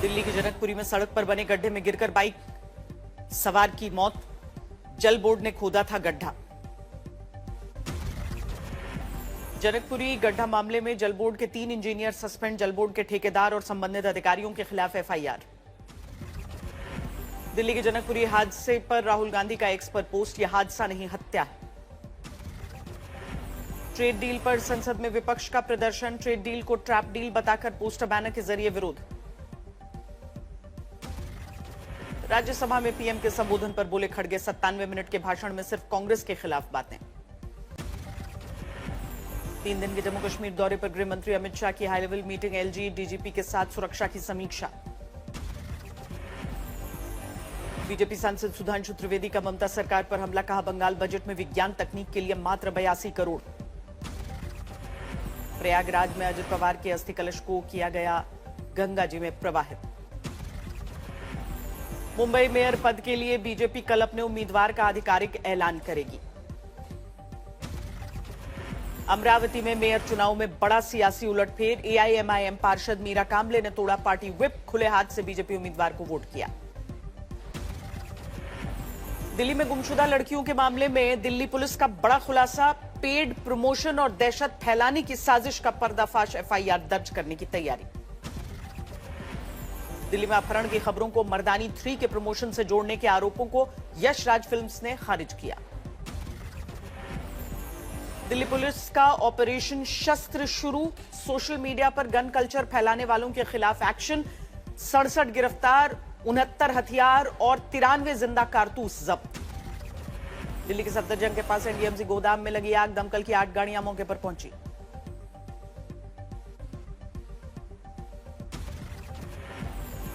दिल्ली के जनकपुरी में सड़क पर बने गड्ढे में गिरकर बाइक सवार की मौत। जल बोर्ड ने खोदा था गड्ढा। जनकपुरी गड्ढा मामले में जल बोर्ड के 3 इंजीनियर सस्पेंड। जल बोर्ड के ठेकेदार और संबंधित अधिकारियों के खिलाफ एफआईआर। दिल्ली के जनकपुरी हादसे पर राहुल गांधी का एक्स पर पोस्ट। यह हादसा नहीं, हत्या है। ट्रेड डील पर संसद में विपक्ष का प्रदर्शन। ट्रेड डील को ट्रैप डील बताकर पोस्टर बैनर के जरिए विरोध। राज्यसभा में पीएम के संबोधन पर बोले खड़गे। 97 मिनट के भाषण में सिर्फ कांग्रेस के खिलाफ बातें। 3 दिन के जम्मू कश्मीर दौरे पर गृह मंत्री अमित शाह की high level meeting. LG DGP के साथ सुरक्षा की समीक्षा। बीजेपी सांसद सुधांशु त्रिवेदी का ममता सरकार पर हमला। कहा, बंगाल बजट में विज्ञान तकनीक के लिए मात्र 82 करोड़। प्रयागराज में अजित पवार के अस्थि कलश को किया गया गंगा जी में प्रवाहित। मुंबई मेयर पद के लिए बीजेपी कल अपने उम्मीदवार का आधिकारिक ऐलान करेगी। अमरावती में मेयर चुनाव में बड़ा सियासी उलटफेर। एआईएमआईएम पार्षद मीरा कांबले ने तोड़ा पार्टी व्हिप। खुले हाथ से बीजेपी उम्मीदवार को वोट किया। दिल्ली में गुमशुदा लड़कियों के मामले में दिल्ली पुलिस का बड़ा खुलासा। पेड प्रमोशन और दहशत फैलाने की साजिश का पर्दाफाश। एफआईआर दर्ज करने की तैयारी। दिल्ली में अपहरण की खबरों को मर्दानी 3 के प्रमोशन से जोड़ने के आरोपों को यश राज फिल्म्स ने खारिज किया। दिल्ली पुलिस का ऑपरेशन शस्त्र शुरू। सोशल मीडिया पर गन कल्चर फैलाने वालों के खिलाफ एक्शन। 67 गिरफ्तार, 69 हथियार और 93 जिंदा कारतूस जब्त। दिल्ली के सफदरजंग के पास एनडीएमसी गोदाम में लगी आग। दमकल की 8 गाड़ियां मौके पर पहुंची।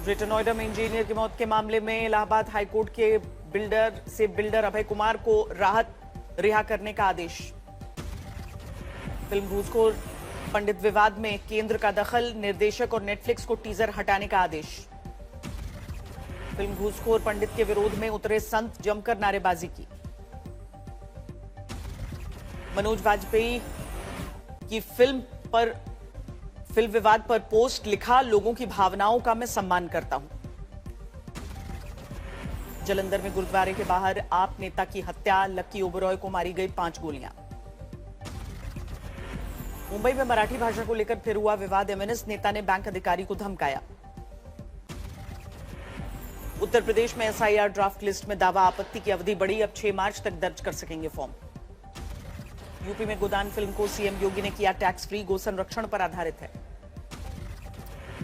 ग्रेटर नोएडा में इंजीनियर की मौत के मामले में इलाहाबाद हाईकोर्ट के बिल्डर अभय कुमार को राहत रिहा करने का आदेश। फिल्म घूसखोर पंडित विवाद में केंद्र का दखल। निर्देशक और नेटफ्लिक्स को टीजर हटाने का आदेश। फिल्म घूसखोर पंडित के विरोध में उतरे संत जमकर नारेबाजी की। मनोज वाजपेयी की फिल्म विवाद पर पोस्ट लिखा, लोगों की भावनाओं का मैं सम्मान करता हूं। जलंधर में गुरुद्वारे के बाहर आप नेता की हत्या। लक्की ओबरॉय को मारी गई 5 गोलियां। मुंबई में मराठी भाषा को लेकर फिर हुआ विवाद। एमएनएस नेता ने बैंक अधिकारी को धमकाया। उत्तर प्रदेश में एसआईआर ड्राफ्ट लिस्ट में दावा आपत्ति की अवधि बढ़ी। अब 6 मार्च तक दर्ज कर सकेंगे फॉर्म। यूपी में गोदान फिल्म को सीएम योगी ने किया टैक्स फ्री। गो संरक्षण पर आधारित है।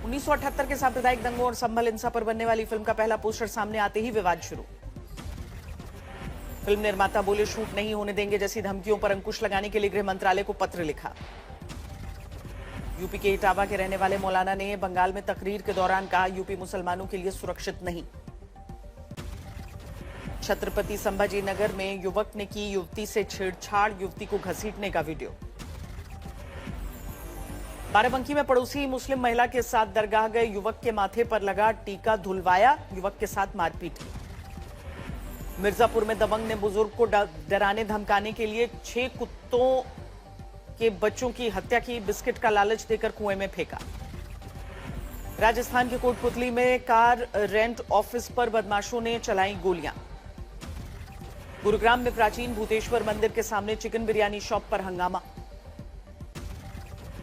1978 के सांप्रदायिक दंगों और संभल हिंसा पर बनने वाली फिल्म का पहला पोस्टर सामने आते ही विवाद शुरू। फिल्म निर्माता बोले शूट नहीं होने देंगे जैसी धमकियों पर अंकुश लगाने के लिए गृह मंत्रालय को पत्र लिखा। यूपी के इटावा के रहने वाले मौलाना ने बंगाल में तकरीर के दौरान कहा, यूपी मुसलमानों के लिए सुरक्षित नहीं। छत्रपति संभाजी नगर में युवक ने की युवती से छेड़छाड़। युवती को घसीटने का वीडियो। बाराबंकी में पड़ोसी मुस्लिम महिला के साथ दरगाह गए युवक के माथे पर लगा टीका धुलवाया। युवक के साथ मारपीट की। मिर्जापुर में दबंग ने बुजुर्ग को डराने धमकाने के लिए 6 कुत्तों के बच्चों की हत्या की। बिस्किट का लालच देकर कुएं में फेंका। राजस्थान के कोटपुतली में कार रेंट ऑफिस पर बदमाशों ने चलाई गोलियां। गुरुग्राम में प्राचीन भूतेश्वर मंदिर के सामने चिकन बिरयानी शॉप पर हंगामा।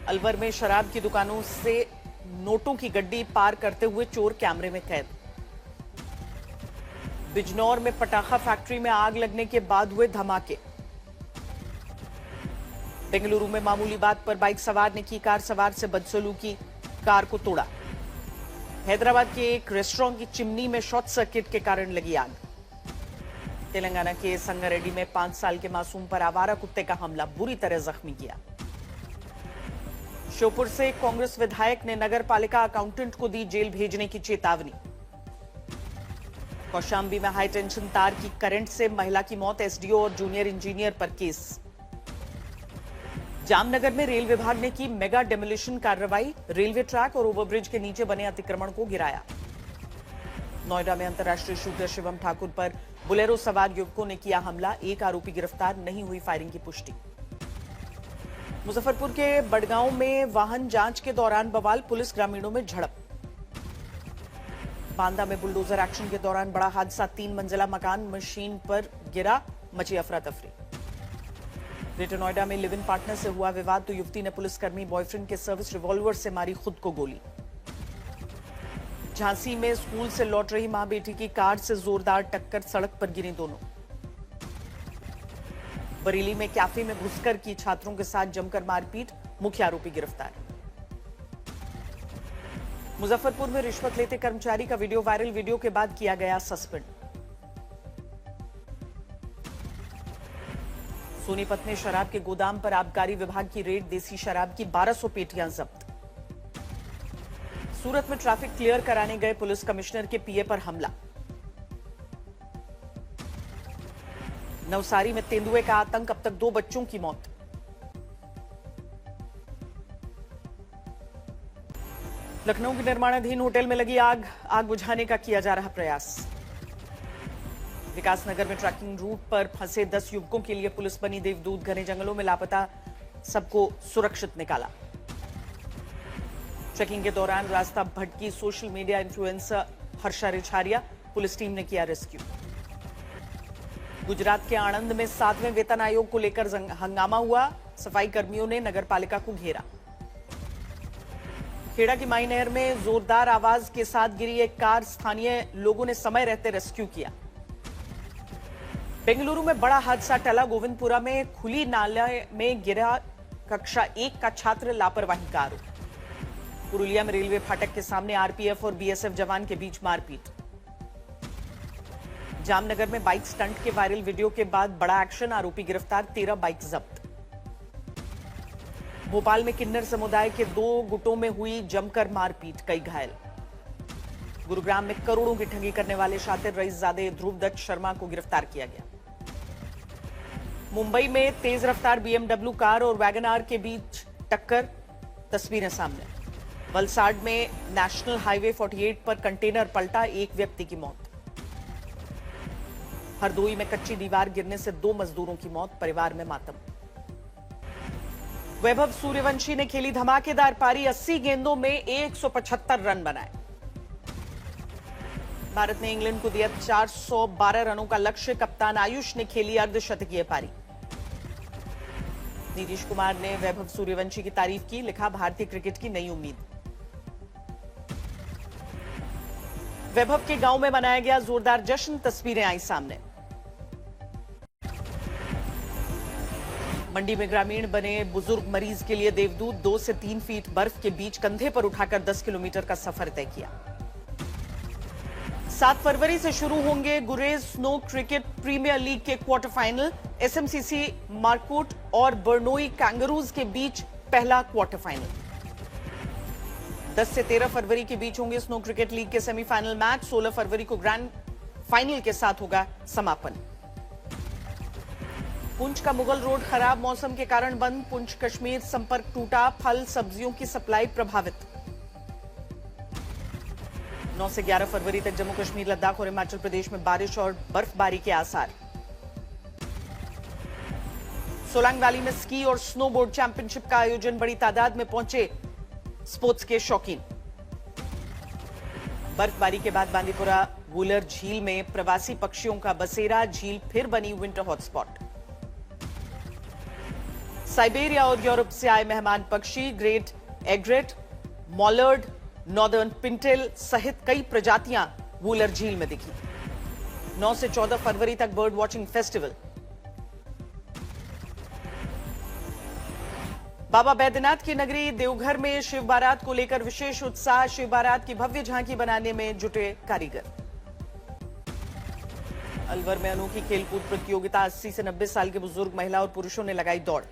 अलवर में शराब की दुकानों से नोटों की गड्डी पार करते हुए चोर कैमरे में कैद। बिजनौर में पटाखा फैक्ट्री में आग लगने के बाद हुए धमाके। बेंगलुरु में मामूली बात पर बाइक सवार ने की कार सवार से बदसलूकी। कार को तोड़ा। हैदराबाद के एक रेस्टोरेंट की चिमनी में शॉर्ट सर्किट के कारण लगी आग। तेलंगाना के संगारेड्डी में 5 साल के मासूम पर आवारा कुत्ते का हमला बुरी तरह जख्मी किया। श्योपुर से कांग्रेस विधायक ने नगर पालिका अकाउंटेंट को दी जेल भेजने की चेतावनी। कौशाम्बी में हाई टेंशन तार की करंट से महिला की मौत। एसडीओ और जूनियर इंजीनियर पर केस। जामनगर में रेल विभाग ने की मेगा डेमोलिशन कार्रवाई। रेलवे ट्रैक और ओवरब्रिज के नीचे बने अतिक्रमण को गिराया। नोएडा में अंतर्राष्ट्रीय शूटर शिवम ठाकुर पर बुलेरो सवार युवकों ने किया हमला। 1 आरोपी गिरफ्तार, नहीं हुई फायरिंग की पुष्टि। मुजफ्फरपुर के बड़गांव में वाहन जांच के दौरान बवाल। पुलिस ग्रामीणों में झड़प। बांदा में बुलडोजर एक्शन के दौरान बड़ा हादसा, 3 मंजिला मकान मशीन पर गिरा, मची अफरा तफरी। ग्रेटर नोएडा में लिव इन पार्टनर से हुआ विवाद तो युवती ने पुलिसकर्मी बॉयफ्रेंड के सर्विस रिवॉल्वर से मारी खुद को गोली। झांसी में स्कूल से लौट रही मां बेटी की कार से जोरदार टक्कर, सड़क पर गिरी दोनों। बरेली में कैफे में घुसकर की छात्रों के साथ जमकर मारपीट, मुख्य आरोपी गिरफ्तार। मुजफ्फरपुर में रिश्वत लेते कर्मचारी का वीडियो वायरल, वीडियो के बाद किया गया सस्पेंड। सोनीपत में शराब के गोदाम पर आबकारी विभाग की रेड, देसी शराब की 1200 पेटियां जब्त। सूरत में ट्रैफिक क्लियर कराने गए पुलिस कमिश्नर के पीए पर हमला। नवसारी में तेंदुए का आतंक, अब तक 2 बच्चों की मौत। लखनऊ के निर्माणाधीन होटल में लगी आग बुझाने का किया जा रहा प्रयास। विकासनगर में ट्रैकिंग रूट पर फंसे 10 युवकों के लिए पुलिस बनी देवदूत, घने जंगलों में लापता सबको सुरक्षित निकाला। चेकिंग के दौरान रास्ता भटकी social media influencer Harsha Richharia, police team ने किया रेस्क्यू। गुजरात के आणंद में 7वें वेतन आयोग को लेकर हंगामा हुआ, सफाई कर्मियों ने नगरपालिका को घेरा। खेड़ा की माई नहर में जोरदार आवाज के साथ गिरी एक कार, स्थानीय लोगों ने समय रहते रेस्क्यू किया। बेंगलुरु में बड़ा हादसा टला, गोविंदपुरा में खुली नाले में गिरा कक्षा 1 का छात्र, लापरवाही का आरोप। पुरुलिया में रेलवे फाटक के सामने आरपीएफ और बीएसएफ जवान के बीच मारपीट। जामनगर में बाइक स्टंट के वायरल वीडियो के बाद बड़ा एक्शन, आरोपी गिरफ्तार, 13 बाइक जब्त। भोपाल में किन्नर समुदाय के 2 गुटों में हुई जमकर मारपीट, कई घायल। गुरुग्राम में करोड़ों की ठगी करने वाले शातिर रईसजादे ध्रुव दत्त शर्मा को गिरफ्तार किया गया। मुंबई में तेज रफ्तार बीएमडब्ल्यू कार और वैगनआर के बीच टक्कर, तस्वीरें सामने। वलसाड में नेशनल हाईवे 48 पर कंटेनर पलटा, 1 व्यक्ति की मौत। हरदोई में कच्ची दीवार गिरने से 2 मजदूरों की मौत, परिवार में मातम। वैभव सूर्यवंशी ने खेली धमाकेदार पारी, 80 गेंदों में 175 रन बनाए। भारत ने इंग्लैंड को दिया 412 रनों का लक्ष्य, कप्तान आयुष ने खेली अर्धशतकीय पारी। नीतीश कुमार ने वैभव सूर्यवंशी की तारीफ की, लिखा भारतीय क्रिकेट की नई उम्मीद। वैभव के गांव में मनाया गया जोरदार जश्न, तस्वीरें आई सामने। मंडी में ग्रामीण बने बुजुर्ग मरीज के लिए देवदूत, 2 से 3 फीट बर्फ के बीच कंधे पर उठाकर 10 किलोमीटर का सफर तय किया। 7 फरवरी से शुरू होंगे गुरेज स्नो क्रिकेट प्रीमियर लीग के क्वार्टर फाइनल, एसएमसीसी मारकोट और बर्नोई कैंगरूज के बीच पहला क्वार्टर फाइनल। 10 से 13 फरवरी के बीच होंगे स्नो क्रिकेट लीग के सेमीफाइनल मैच, 16 फरवरी को ग्रैंड फाइनल के साथ होगा समापन। पुंछ का मुगल रोड खराब मौसम के कारण बंद, पुंछ कश्मीर संपर्क टूटा, फल सब्जियों की सप्लाई प्रभावित। 9 से 11 फरवरी तक जम्मू कश्मीर, लद्दाख और हिमाचल प्रदेश में बारिश और बर्फबारी के आसार। सोलांग वैली में स्की और स्नोबोर्ड चैंपियनशिप का आयोजन, बड़ी तादाद में पहुंचे स्पोर्ट्स के शौकीन। बर्फबारी के बाद बांदीपुरा वुलर झील में प्रवासी पक्षियों का बसेरा, झील फिर बनी विंटर हॉटस्पॉट। साइबेरिया और यूरोप से आए मेहमान पक्षी, ग्रेट एग्रेट, मॉलर्ड, नॉर्दर्न पिंटेल सहित कई प्रजातियां वुलर झील में दिखी। 9 से 14 फरवरी तक बर्ड वॉचिंग फेस्टिवल। बाबा बैद्यनाथ की नगरी देवघर में शिव बारात को लेकर विशेष उत्साह, शिव बारात की भव्य झांकी बनाने में जुटे कारीगर। अलवर में अनोखी खेलकूद प्रतियोगिता, 80 से 90 साल के बुजुर्ग, महिला और पुरुषों ने लगाई दौड़।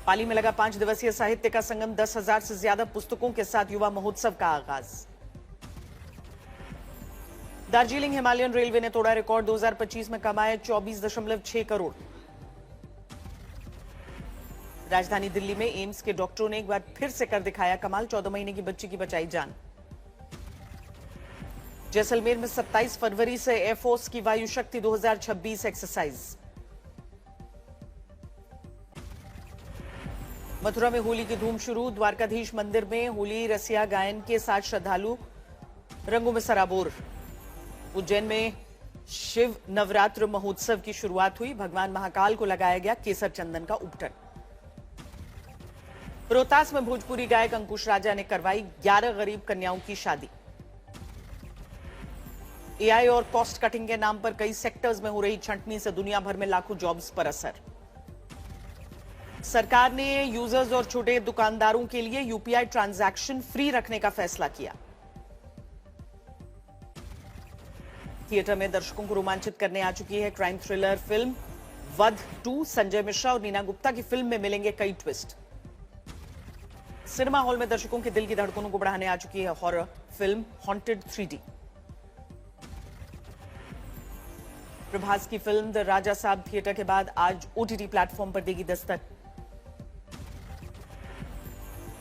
पाली में लगा 5 दिवसीय साहित्य का संगम, 10,000 से ज्यादा पुस्तकों के साथ युवा महोत्सव का आगाज। दार्जिलिंग हिमालयन रेलवे ने तोड़ा रिकॉर्ड, 2025 में कमाए 24.6 करोड़। राजधानी दिल्ली में एम्स के डॉक्टरों ने एक बार फिर से कर दिखाया कमाल, 14 महीने की बच्ची की बचाई जान। जैसलमेर में 27 फरवरी से एयरफोर्स की वायु शक्ति 2026 एक्सरसाइज। मथुरा में होली की धूम शुरू। द्वारकाधीश मंदिर में होली रसिया गायन के साथ श्रद्धालु रंगों में सराबोर। उज्जैन में शिव नवरात्र महोत्सव की शुरुआत हुई। भगवान महाकाल को लगाया गया केसर चंदन का उपटन। रोहतास में भोजपुरी गायक अंकुश राजा ने करवाई 11 गरीब कन्याओं की शादी। एआई और कॉस्ट कटिंग के नाम पर कई सेक्टर्स में हो रही छंटनी से दुनिया भर में लाखों जॉब्स पर असर। सरकार ने यूजर्स और छोटे दुकानदारों के लिए यूपीआई ट्रांजैक्शन फ्री रखने का फैसला किया। थिएटर में दर्शकों को रोमांचित करने आ चुकी है क्राइम थ्रिलर फिल्म वध 2। संजय मिश्रा और नीना गुप्ता की फिल्म में मिलेंगे कई ट्विस्ट। सिनेमा हॉल में दर्शकों के दिल की धड़कनों को बढ़ाने आ चुकी है horror film haunted 3D। Prabhas की फिल्म द राजा साहब थिएटर के बाद आज ओटीटी प्लेटफॉर्म पर देगी Dastak.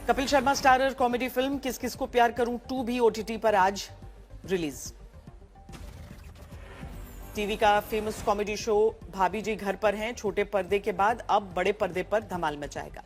Kapil Sharma starrer comedy film किस किस को प्यार करूं 2 भी ओटीटी पर आज रिलीज। टीवी का फेमस कॉमेडी शो भाभी जी घर पर हैं छोटे पर्दे के बाद अब बड़े पर्दे पर धमाल मचाएगा।